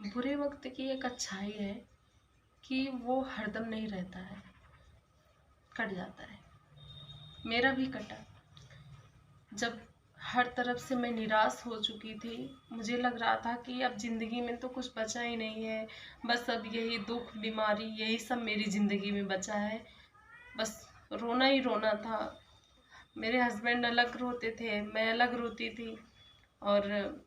बुरे वक्त की एक अच्छाई है कि वो हरदम नहीं रहता है, कट जाता है। मेरा भी कटा जब हर तरफ से मैं निराश हो चुकी थी। मुझे लग रहा था कि अब ज़िंदगी में तो कुछ बचा ही नहीं है, बस अब यही दुख बीमारी यही सब मेरी ज़िंदगी में बचा है। बस रोना ही रोना था। मेरे हस्बैंड अलग रोते थे, मैं अलग रोती थी, और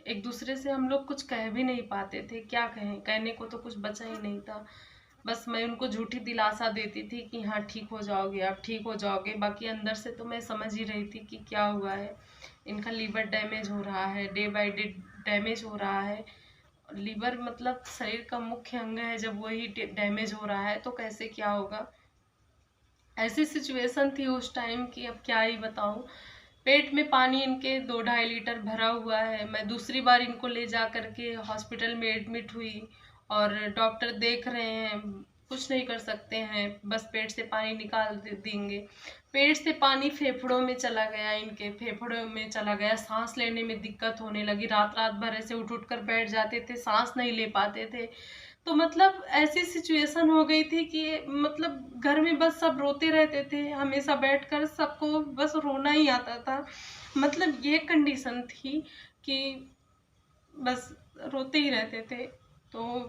एक दूसरे से हम लोग कुछ कह भी नहीं पाते थे। क्या कहें, कहने को तो कुछ बचा ही नहीं था। बस मैं उनको झूठी दिलासा देती थी कि हाँ ठीक हो जाओगे, आप ठीक हो जाओगे। बाकी अंदर से तो मैं समझ ही रही थी कि क्या हुआ है। इनका लीवर डैमेज हो रहा है, डे बाय डे डैमेज हो रहा है। लीवर मतलब शरीर का मुख्य अंग है, जब वही डैमेज हो रहा है तो कैसे क्या होगा। ऐसी सिचुएशन थी उस टाइम की अब क्या ही बताऊं। पेट में पानी इनके 2-2.5 लीटर भरा हुआ है। मैं दूसरी बार इनको ले जा करके हॉस्पिटल में एडमिट हुई, और डॉक्टर देख रहे हैं, कुछ नहीं कर सकते हैं, बस पेट से पानी निकाल देंगे। पेट से पानी फेफड़ों में चला गया, इनके फेफड़ों में चला गया। सांस लेने में दिक्कत होने लगी। रात रात भर ऐसे उठ उठ कर बैठ जाते थे, सांस नहीं ले पाते थे। तो मतलब ऐसी सिचुएशन हो गई थी कि मतलब घर में बस सब रोते रहते थे, हमेशा बैठकर सबको बस रोना ही आता था। मतलब ये कंडीशन थी कि बस रोते ही रहते थे। तो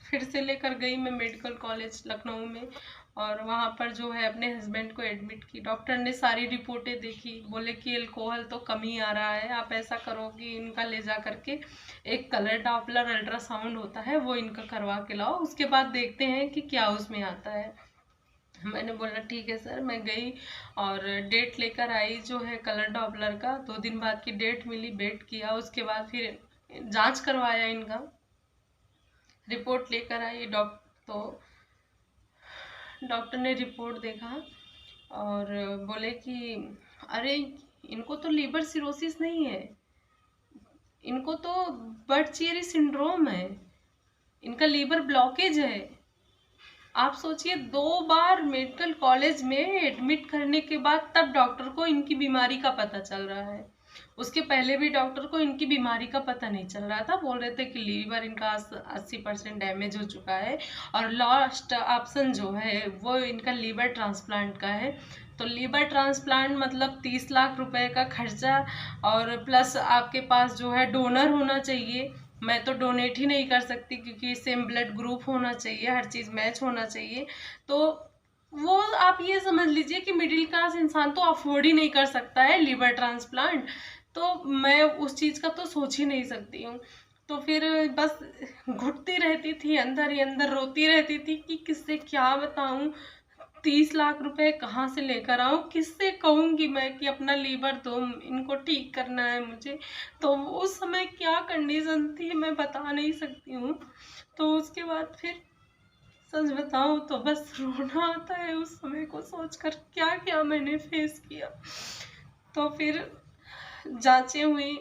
फिर से लेकर गई मैं मेडिकल कॉलेज लखनऊ में, और वहाँ पर जो है अपने हस्बैंड को एडमिट की। डॉक्टर ने सारी रिपोर्टें देखी, बोले कि अल्कोहल तो कम ही आ रहा है, आप ऐसा करो कि इनका ले जा करके एक कलर डॉपलर अल्ट्रासाउंड होता है वो इनका करवा के लाओ, उसके बाद देखते हैं कि क्या उसमें आता है। मैंने बोला ठीक है सर। मैं गई और डेट लेकर आई, जो है कलर डॉपलर का। 2 दिन बाद की डेट मिली, वेट किया, उसके बाद फिर जांच करवाया इनका, रिपोर्ट लेकर आई। तो डॉक्टर ने रिपोर्ट देखा और बोले कि अरे इनको तो लीवर सिरोसिस नहीं है, इनको तो बर्चियरी सिंड्रोम है, इनका लीवर ब्लॉकेज है। आप सोचिए, 2 बार मेडिकल कॉलेज में एडमिट करने के बाद तब डॉक्टर को इनकी बीमारी का पता चल रहा है। उसके पहले भी डॉक्टर को इनकी बीमारी का पता नहीं चल रहा था। बोल रहे थे कि लीवर इनका 80% डैमेज हो चुका है, और लास्ट ऑप्शन जो है वो इनका लीवर ट्रांसप्लांट का है। तो लीवर ट्रांसप्लांट मतलब 30 लाख रुपए का खर्चा, और प्लस आपके पास जो है डोनर होना चाहिए। मैं तो डोनेट ही नहीं कर सकती क्योंकि सेम ब्लड ग्रुप होना चाहिए, हर चीज़ मैच होना चाहिए। तो वो आप ये समझ लीजिए कि मिडिल क्लास इंसान तो अफोर्ड ही नहीं कर सकता है लीवर ट्रांसप्लांट। तो मैं उस चीज़ का तो सोच ही नहीं सकती हूँ। तो फिर बस घुटती रहती थी, अंदर ही अंदर रोती रहती थी कि किससे क्या बताऊँ, 30 लाख रुपए कहाँ से लेकर आऊँ, किससे कहूँगी मैं कि अपना लीवर दो, इनको ठीक करना है मुझे। तो उस समय क्या कंडीशन थी मैं बता नहीं सकती हूँ। तो उसके बाद फिर सच बताऊँ तो बस रोना आता है उस समय को सोचकर, क्या क्या मैंने फेस किया। तो फिर जांचें हुई,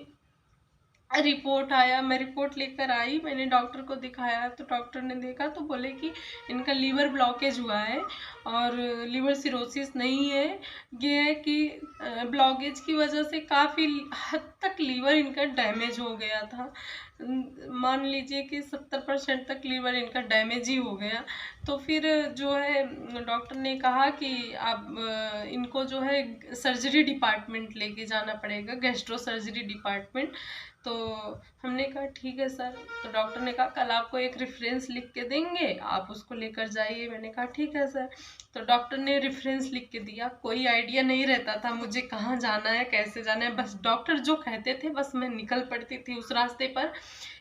रिपोर्ट आया, मैं रिपोर्ट लेकर आई, मैंने डॉक्टर को दिखाया। तो डॉक्टर ने देखा तो बोले कि इनका लीवर ब्लॉकेज हुआ है, और लीवर सिरोसिस नहीं है। ये है कि ब्लॉकेज की वजह से काफ़ी हद तक लीवर इनका डैमेज हो गया था। मान लीजिए कि 70% तक लीवर इनका डैमेज ही हो गया। तो फिर जो है डॉक्टर ने कहा कि आप इनको जो है सर्जरी डिपार्टमेंट लेके जाना पड़ेगा, गैस्ट्रो सर्जरी डिपार्टमेंट। तो हमने कहा ठीक है सर। तो डॉक्टर ने कहा कल आपको एक रेफरेंस लिख के देंगे, आप उसको लेकर जाइए। मैंने कहा ठीक है सर। तो डॉक्टर ने रेफरेंस लिख के दिया। कोई आइडिया नहीं रहता था मुझे कहाँ जाना है, कैसे जाना है, बस डॉक्टर जो कहते थे बस मैं निकल पड़ती थी उस रास्ते पर।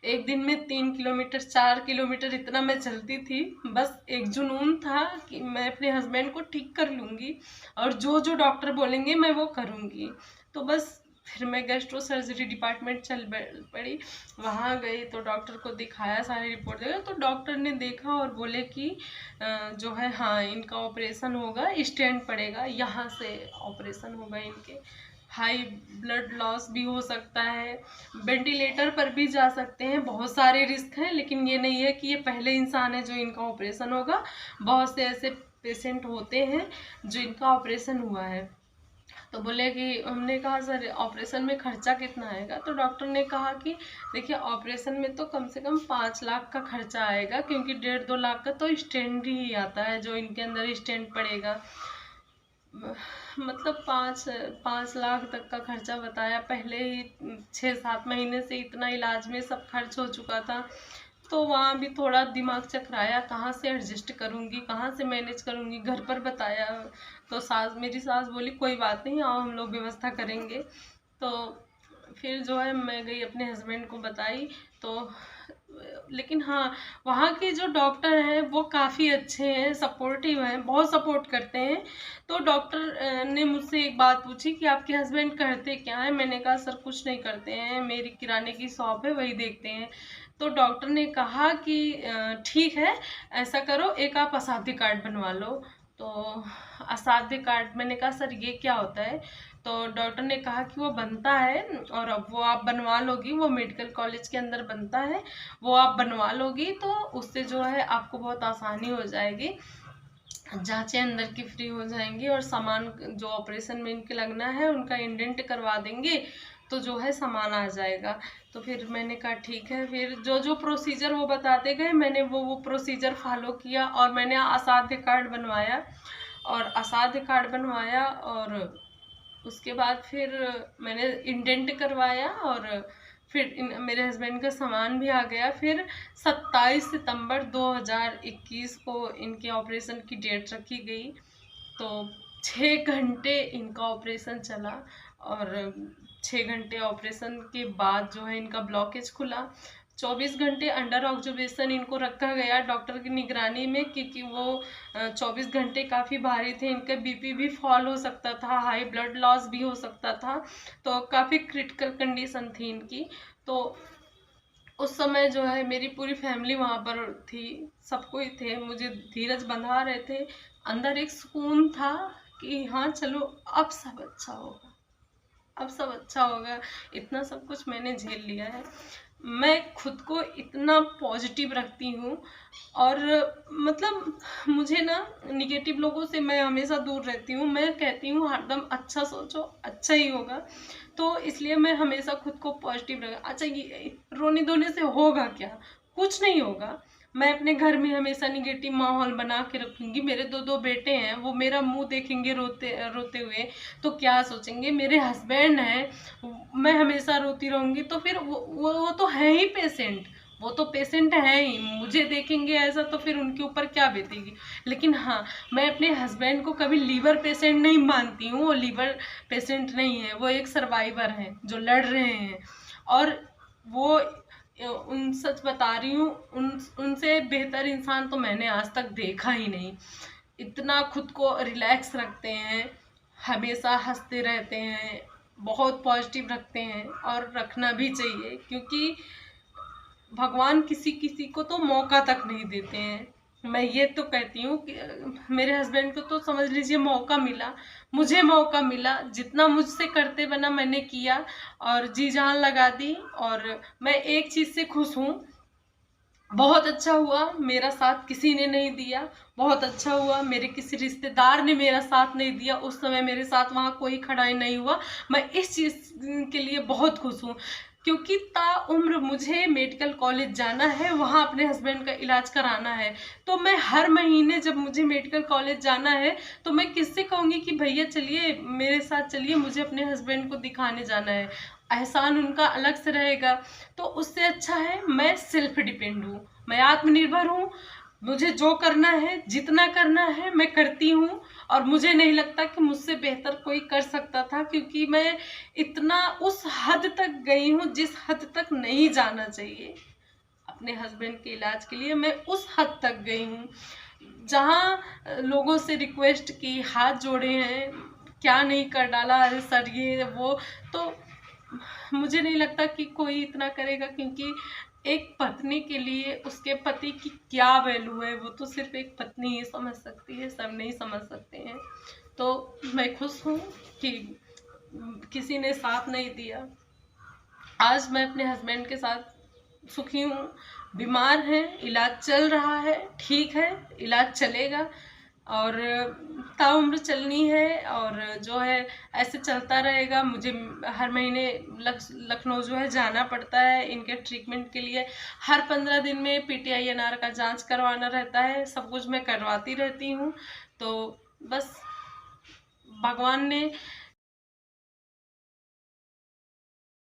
एक दिन में 3 किलोमीटर 4 किलोमीटर इतना मैं चलती थी। बस एक जुनून था कि मैं अपने हस्बैंड को ठीक कर लूँगी, और जो जो डॉक्टर बोलेंगे मैं वो करूँगी। तो बस फिर मैं गैस्ट्रो सर्जरी डिपार्टमेंट चल पड़ी। वहाँ गई तो डॉक्टर को दिखाया, सारी रिपोर्ट देखा। तो डॉक्टर ने देखा और बोले कि जो है हाँ इनका ऑपरेशन होगा, स्टेंट पड़ेगा, यहाँ से ऑपरेशन होगा इनके। हाई ब्लड लॉस भी हो सकता है, वेंटिलेटर पर भी जा सकते हैं, बहुत सारे रिस्क हैं। लेकिन ये नहीं है कि ये पहले इंसान है जो इनका ऑपरेशन होगा। बहुत से ऐसे पेशेंट होते हैं जो इनका ऑपरेशन हुआ है। तो बोले कि हमने कहा सर ऑपरेशन में खर्चा कितना आएगा, तो डॉक्टर ने कहा कि देखिए ऑपरेशन में तो कम से कम 5 लाख का खर्चा आएगा, क्योंकि 1.5-2 लाख का तो स्टेंट ही आता है, जो इनके अंदर स्टेंट पड़ेगा। मतलब 5 लाख तक का खर्चा बताया। पहले ही 6-7 महीने से इतना इलाज में सब खर्च हो चुका था, तो वहाँ भी थोड़ा दिमाग चकराया, कहाँ से एडजस्ट करूँगी, कहाँ से मैनेज करूँगी। घर पर बताया तो मेरी सास बोली कोई बात नहीं, आओ हम लोग व्यवस्था करेंगे। तो फिर जो है मैं गई अपने हस्बैंड को बताई। तो लेकिन हाँ, वहाँ के जो डॉक्टर हैं वो काफ़ी अच्छे हैं, सपोर्टिव हैं, बहुत सपोर्ट करते हैं। तो डॉक्टर ने मुझसे एक बात पूछी कि आपके हस्बैंड करते क्या हैं। मैंने कहा सर कुछ नहीं करते हैं, मेरी किराने की शॉप है, वही देखते हैं। तो डॉक्टर ने कहा कि ठीक है, ऐसा करो, एक आप असाध्य कार्ड बनवा लो। तो असाध्य कार्ड, मैंने कहा सर ये क्या होता है। तो डॉक्टर ने कहा कि वो बनता है, और अब वो आप बनवा लोगी, वो मेडिकल कॉलेज के अंदर बनता है, वो आप बनवा लोगी तो उससे जो है आपको बहुत आसानी हो जाएगी, जांचें अंदर की फ्री हो जाएंगी, और सामान जो ऑपरेशन में इनके लगना है उनका इंडेंट करवा देंगे, तो जो है सामान आ जाएगा। तो फिर मैंने कहा ठीक है। फिर जो जो प्रोसीजर वो बताते गए, मैंने वो प्रोसीजर फॉलो किया, और मैंने असाध्य कार्ड बनवाया, और असाध्य कार्ड बनवाया, और उसके बाद फिर मैंने इंडेंट करवाया, और फिर मेरे हस्बैंड का सामान भी आ गया। फिर 27 सितंबर 2021 को इनके ऑपरेशन की डेट रखी गई। तो 6 घंटे इनका ऑपरेशन चला, और 6 घंटे ऑपरेशन के बाद जो है इनका ब्लॉकेज खुला। 24 घंटे अंडर ऑब्जर्वेशन इनको रखा गया डॉक्टर की निगरानी में, क्योंकि वो 24 घंटे काफ़ी भारी थे। इनका बीपी भी फॉल हो सकता था, हाई ब्लड लॉस भी हो सकता था, तो काफ़ी क्रिटिकल कंडीशन थी इनकी। तो उस समय जो है मेरी पूरी फैमिली वहाँ पर थी, सब कोई थे, मुझे धीरज बंधा रहे थे। अंदर एक सुकून था कि हाँ चलो अब सब अच्छा होगा, अब सब अच्छा होगा। इतना सब कुछ मैंने झेल लिया है। मैं खुद को इतना पॉजिटिव रखती हूँ, और मतलब मुझे ना निगेटिव लोगों से मैं हमेशा दूर रहती हूँ। मैं कहती हूँ हरदम अच्छा सोचो, अच्छा ही होगा। तो इसलिए मैं हमेशा खुद को पॉजिटिव रख। अच्छा, ये रोने धोने से होगा क्या? कुछ नहीं होगा। मैं अपने घर में हमेशा निगेटिव माहौल बना के रखूंगी। मेरे दो बेटे हैं, वो मेरा मुंह देखेंगे रोते रोते हुए तो क्या सोचेंगे। मेरे हस्बैंड हैं, मैं हमेशा रोती रहूंगी तो फिर वो तो है ही पेशेंट, वो तो पेशेंट है ही। मुझे देखेंगे ऐसा तो फिर उनके ऊपर क्या बीतेगी। लेकिन हाँ, मैं अपने हस्बैंड को कभी लीवर पेशेंट नहीं मानती हूँ। वो लीवर पेशेंट नहीं है, वो एक सर्वाइवर है जो लड़ रहे हैं। और वो उन सच बता रही हूँ, उनसे बेहतर इंसान तो मैंने आज तक देखा ही नहीं। इतना खुद को रिलैक्स रखते हैं, हमेशा हंसते रहते हैं, बहुत पॉजिटिव रखते हैं, और रखना भी चाहिए, क्योंकि भगवान किसी किसी को तो मौका तक नहीं देते हैं। मैं ये तो कहती हूँ कि मेरे हस्बैंड को तो समझ लीजिए मौका मिला, मुझे मौका मिला, जितना मुझसे करते बना मैंने किया, और जी जान लगा दी। और मैं एक चीज़ से खुश हूँ, बहुत अच्छा हुआ मेरा साथ किसी ने नहीं दिया। बहुत अच्छा हुआ मेरे किसी रिश्तेदार ने मेरा साथ नहीं दिया, उस समय मेरे साथ वहाँ कोई खड़ा ही नहीं हुआ। मैं इस चीज़ के लिए बहुत खुश हूँ, क्योंकि ताउम्र मुझे मेडिकल कॉलेज जाना है, वहाँ अपने हस्बैंड का इलाज कराना है। तो मैं हर महीने जब मुझे मेडिकल कॉलेज जाना है तो मैं किससे कहूँगी कि भैया चलिए मेरे साथ चलिए, मुझे अपने हस्बैंड को दिखाने जाना है। एहसान उनका अलग से रहेगा। तो उससे अच्छा है मैं सेल्फ डिपेंड हूँ, मैं आत्मनिर्भर हूँ। मुझे जो करना है, जितना करना है मैं करती हूँ, और मुझे नहीं लगता कि मुझसे बेहतर कोई कर सकता था, क्योंकि मैं इतना उस हद तक गई हूँ जिस हद तक नहीं जाना चाहिए। अपने हस्बैंड के इलाज के लिए मैं उस हद तक गई हूँ, जहाँ लोगों से रिक्वेस्ट की, हाथ जोड़े हैं, क्या नहीं कर डाला, अरे सर ये वो। तो मुझे नहीं लगता कि कोई इतना करेगा, क्योंकि एक पत्नी के लिए उसके पति की क्या वैल्यू है वो तो सिर्फ एक पत्नी ही समझ सकती है, सब नहीं समझ सकते हैं। तो मैं खुश हूँ कि किसी ने साथ नहीं दिया। आज मैं अपने हस्बैंड के साथ सुखी हूँ। बीमार हैं, इलाज चल रहा है, ठीक है, इलाज चलेगा। और ताउम्र चलनी है, और जो है ऐसे चलता रहेगा। मुझे हर महीने लखनऊ जो है जाना पड़ता है इनके ट्रीटमेंट के लिए। हर 15 दिन में PTINR का जांच करवाना रहता है, सब कुछ मैं करवाती रहती हूँ। तो बस भगवान ने